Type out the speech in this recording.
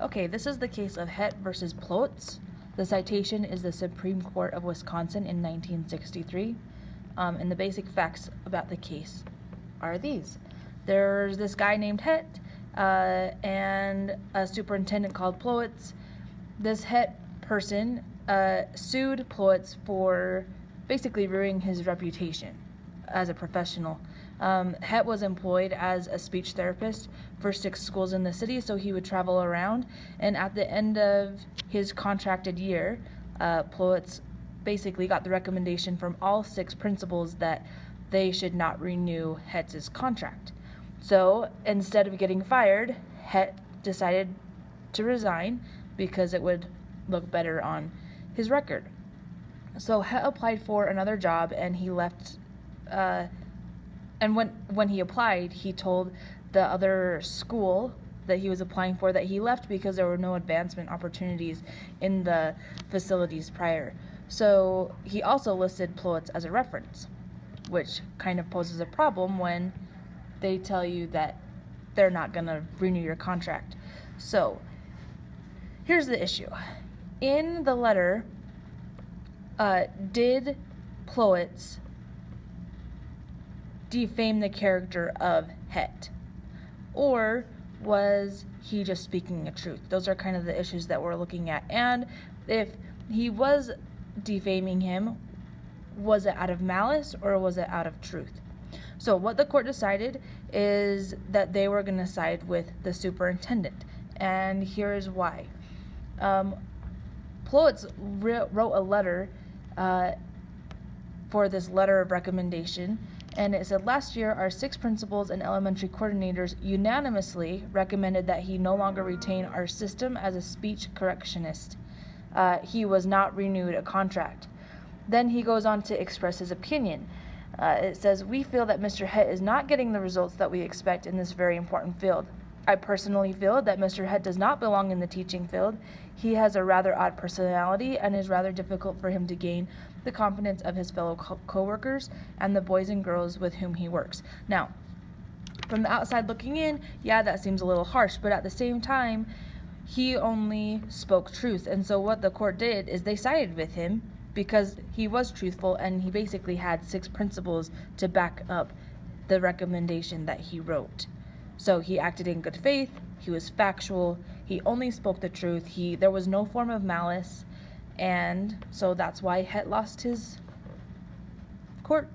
Okay, this is the case of Hett versus Ploetz. The citation is the Supreme Court of Wisconsin in 1963. And the basic facts about the case are these. There's this guy named Hett and a superintendent called Ploetz. This Hett person sued Ploetz for basically ruining his reputation as a professional. Hett was employed as a speech therapist for 6 schools in the city, so he would travel around, and at the end of his contracted year, Ploetz basically got the recommendation from all 6 principals that they should not renew Hett's contract. So instead of getting fired, Hett decided to resign because it would look better on his record. So Hett applied for another job, and he left. And when he applied, he told the other school that he was applying for that he left because there were no advancement opportunities in the facilities prior. So he also listed Ploetz as a reference, which kind of poses a problem when they tell you that they're not going to renew your contract. So here's the issue. In the letter, did Ploetz defame the character of Hett, or was he just speaking the truth? Those are kind of the issues that we're looking at. And if he was defaming him, was it out of malice or was it out of truth? So what the court decided is that they were going to side with the superintendent, and here's why. Ploetz wrote a letter for this letter of recommendation, and it said, last year, our 6 principals and elementary coordinators unanimously recommended that he no longer retain our system as a speech correctionist. He was not renewed a contract. Then he goes on to express his opinion. It says, we feel that Mr. Hett is not getting the results that we expect in this very important field. I personally feel that Mr. Hett does not belong in the teaching field. He has a rather odd personality and is rather difficult for him to gain the confidence of his fellow co-workers and the boys and girls with whom he works. Now, from the outside looking in, yeah, that seems a little harsh, but at the same time, he only spoke truth. And so what the court did is they sided with him because he was truthful, and he basically had 6 principles to back up the recommendation that he wrote. So he acted in good faith, he was factual, he only spoke the truth, there was no form of malice, and so that's why Hett lost his court